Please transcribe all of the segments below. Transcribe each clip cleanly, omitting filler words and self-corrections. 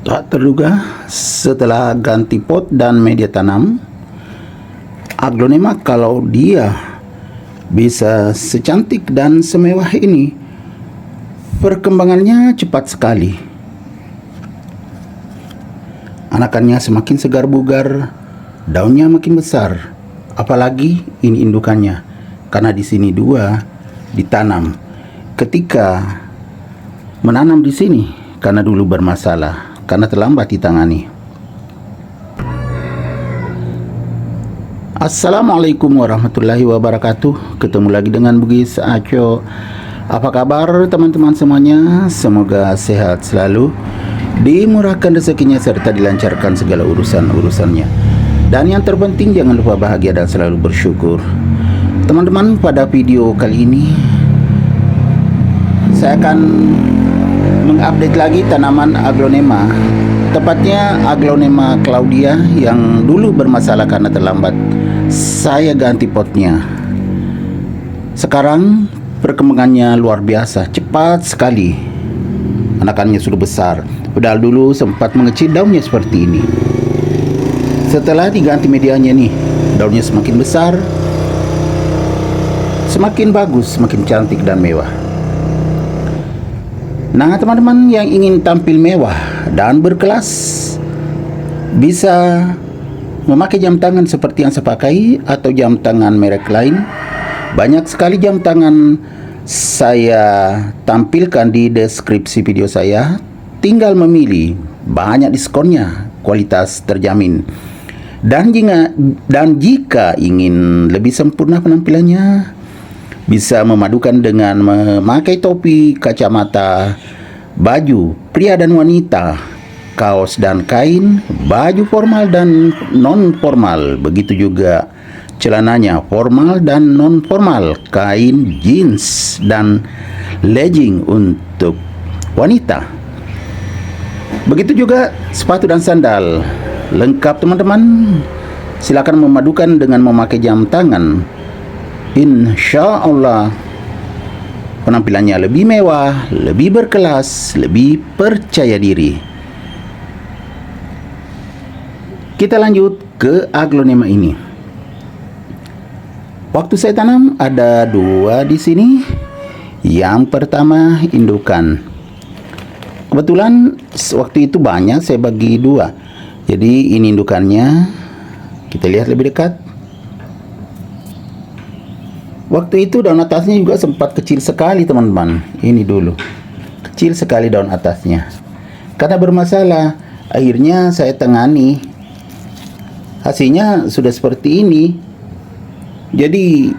Tak terduga, setelah ganti pot dan media tanam, aglonema kalau dia bisa secantik dan semewah ini, perkembangannya cepat sekali. Anakannya semakin segar bugar, daunnya makin besar. Apalagi ini indukannya, karena di sini dua ditanam. Ketika menanam di sini, karena dulu bermasalah, karena terlambat ditangani. Assalamualaikum warahmatullahi wabarakatuh. Ketemu lagi dengan Bugis Aco. Apa kabar teman-teman semuanya? Semoga sehat selalu, dimurahkan rezekinya serta dilancarkan segala urusan-urusannya. Dan yang terpenting jangan lupa bahagia dan selalu bersyukur. Teman-teman, pada video kali ini saya akan mengupdate lagi tanaman aglonema, tepatnya aglonema Claudia yang dulu bermasalah karena terlambat saya ganti potnya. Sekarang perkembangannya luar biasa, cepat sekali. Anakannya sudah besar, padahal dulu sempat mengecil daunnya seperti ini. Setelah diganti medianya nih, daunnya semakin besar, semakin bagus, semakin cantik dan mewah. Nah, teman-teman yang ingin tampil mewah dan berkelas, bisa memakai jam tangan seperti yang saya pakai atau jam tangan merek lain. Banyak sekali jam tangan saya tampilkan di deskripsi video saya. Tinggal memilih, banyak diskonnya, kualitas terjamin. Dan jika ingin lebih sempurna penampilannya, bisa memadukan dengan memakai topi, kacamata, baju pria dan wanita, kaos dan kain, baju formal dan non formal, begitu juga celananya formal dan non formal, kain, jeans dan legging untuk wanita. Begitu juga sepatu dan sandal, lengkap teman-teman. Silakan memadukan dengan memakai jam tangan. Insya Allah penampilannya lebih mewah, lebih berkelas, lebih percaya diri. Kita lanjut ke aglonema ini. Waktu saya tanam ada dua di sini. Yang pertama indukan. Kebetulan waktu itu banyak, saya bagi dua. Jadi ini indukannya, kita lihat lebih dekat. Waktu itu daun atasnya juga sempat kecil sekali teman-teman. Ini dulu, kecil sekali daun atasnya. Karena bermasalah, akhirnya saya tangani. Hasilnya sudah seperti ini. Jadi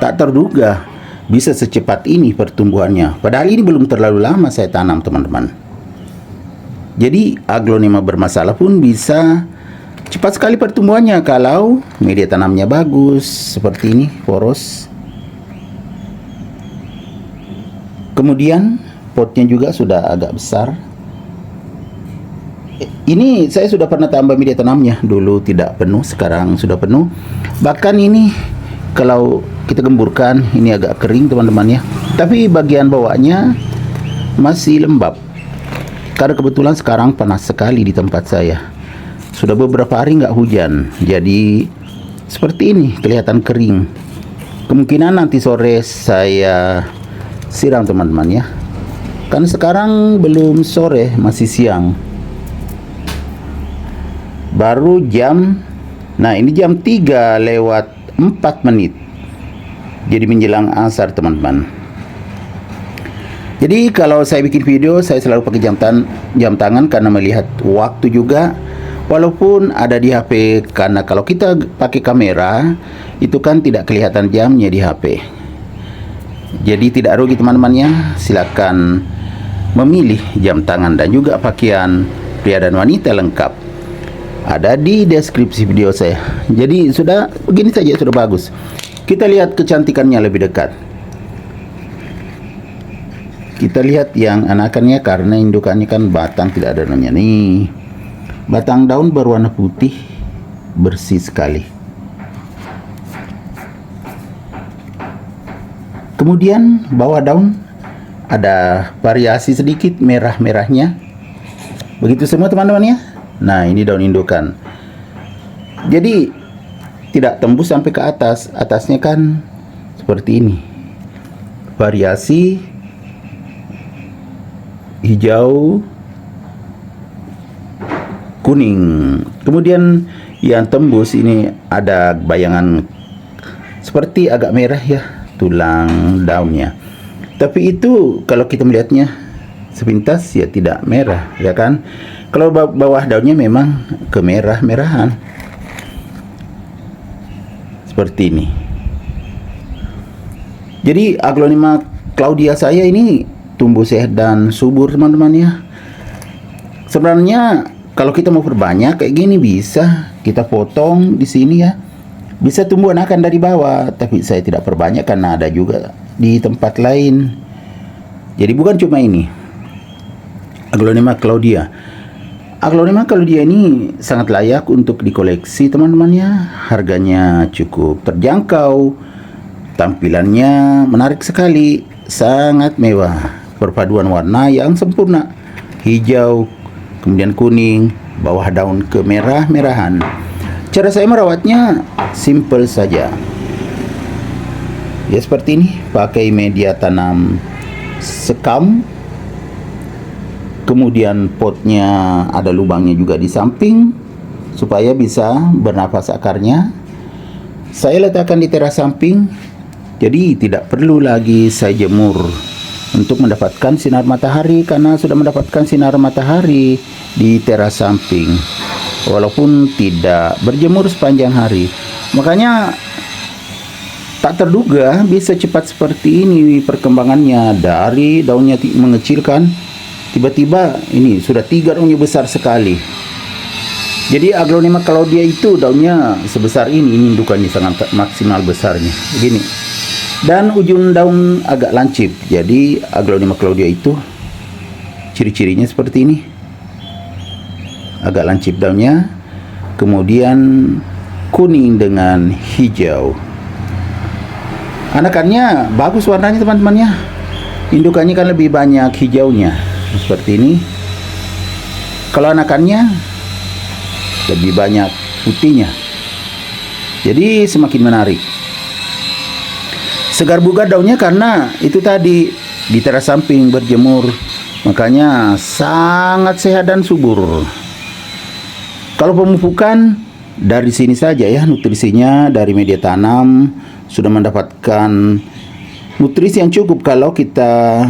tak terduga bisa secepat ini pertumbuhannya. Padahal ini belum terlalu lama saya tanam teman-teman. Jadi aglonema bermasalah pun bisa cepat sekali pertumbuhannya kalau media tanamnya bagus seperti ini, poros. Kemudian potnya juga sudah agak besar. Ini saya sudah pernah tambah media tanamnya, dulu tidak penuh, sekarang sudah penuh. Bahkan ini kalau kita gemburkan ini agak kering teman-teman ya, tapi bagian bawahnya masih lembab. Karena kebetulan sekarang panas sekali di tempat saya. Sudah beberapa hari nggak hujan, jadi seperti ini, kelihatan kering. Kemungkinan nanti sore saya siram teman-teman ya. Kan sekarang belum sore, masih siang. Baru jam, nah ini jam 3:04. Jadi menjelang asar teman-teman. Jadi kalau saya bikin video, saya selalu pakai jam tangan karena melihat waktu juga. Walaupun ada di HP, karena kalau kita pakai kamera itu kan tidak kelihatan jamnya di HP. Jadi tidak rugi teman-temannya. Silakan memilih jam tangan dan juga pakaian pria dan wanita lengkap. Ada di deskripsi video saya. Jadi sudah begini saja sudah bagus. Kita lihat kecantikannya lebih dekat. Kita lihat yang anakannya, karena indukannya kan batang tidak ada daunnya nih. Batang daun berwarna putih, bersih sekali. Kemudian bawah daun ada variasi sedikit merah-merahnya. Begitu semua teman-teman ya. Nah, ini daun indukan. Jadi tidak tembus sampai ke atas. Atasnya kan seperti ini. Variasi hijau, kuning. Kemudian yang tembus ini ada bayangan seperti agak merah ya, tulang daunnya. Tapi itu kalau kita melihatnya sepintas ya tidak merah, ya kan? Kalau bawah daunnya memang kemerah-merahan. Seperti ini. Jadi Aglonema Claudia saya ini tumbuh sehat dan subur teman-teman ya. Sebenarnya kalau kita mau perbanyak kayak gini bisa kita potong di sini ya. Bisa tumbuh anakan dari bawah, tapi saya tidak perbanyak karena ada juga di tempat lain. Jadi bukan cuma ini. Aglonema Claudia. Aglonema Claudia ini sangat layak untuk dikoleksi teman-teman ya. Harganya cukup terjangkau. Tampilannya menarik sekali, sangat mewah. Perpaduan warna yang sempurna. Hijau, kemudian kuning, bawah daun kemerah-merahan. Cara saya merawatnya simple saja. Ya seperti ini, pakai media tanam sekam. Kemudian potnya ada lubangnya juga di samping supaya bisa bernafas akarnya. Saya letakkan di teras samping, jadi tidak perlu lagi saya jemur untuk mendapatkan sinar matahari karena sudah mendapatkan sinar matahari di teras samping walaupun tidak berjemur sepanjang hari. Makanya tak terduga bisa cepat seperti ini perkembangannya. Dari daunnya mengecilkan, tiba-tiba ini sudah 3 daunnya besar sekali. Jadi Aglonema Claudia itu daunnya sebesar ini indukannya sangat maksimal besarnya begini. Dan ujung daun agak lancip. Jadi Aglonema Claudia itu ciri-cirinya seperti ini. Agak lancip daunnya, kemudian kuning dengan hijau. Anakannya bagus warnanya teman-teman ya. Indukannya kan lebih banyak hijaunya seperti ini. Kalau anakannya lebih banyak putihnya. Jadi semakin menarik. Segar bugar daunnya karena itu tadi di teras samping berjemur, makanya sangat sehat dan subur. Kalau pemupukan dari sini saja ya, nutrisinya dari media tanam sudah mendapatkan nutrisi yang cukup kalau kita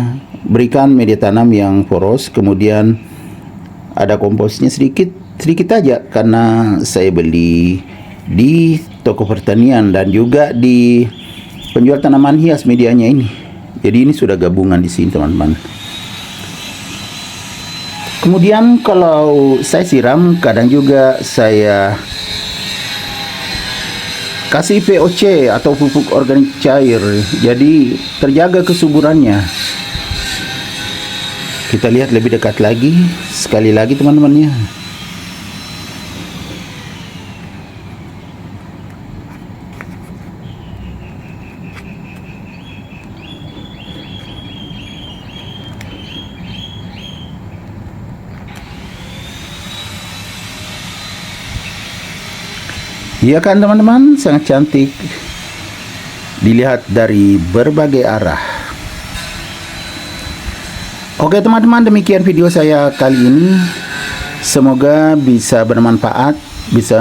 berikan media tanam yang poros, kemudian ada komposnya sedikit aja karena saya beli di toko pertanian dan juga di penjual tanaman hias medianya ini. Jadi ini sudah gabungan di sini teman-teman. Kemudian kalau saya siram, kadang juga saya kasih POC atau pupuk organik cair. Jadi terjaga kesuburannya. Kita lihat lebih dekat lagi, sekali lagi teman-temannya. Iya kan teman-teman, sangat cantik dilihat dari berbagai arah. Oke teman-teman, demikian video saya kali ini. Semoga bisa bermanfaat, bisa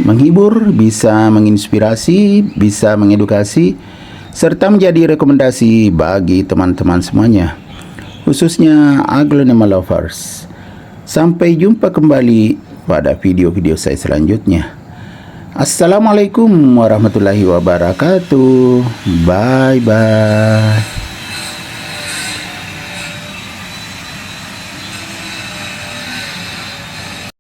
menghibur, bisa menginspirasi, bisa mengedukasi, serta menjadi rekomendasi bagi teman-teman semuanya, khususnya Aglonema lovers. Sampai jumpa kembali pada video-video saya selanjutnya. Assalamualaikum warahmatullahi wabarakatuh. Bye bye.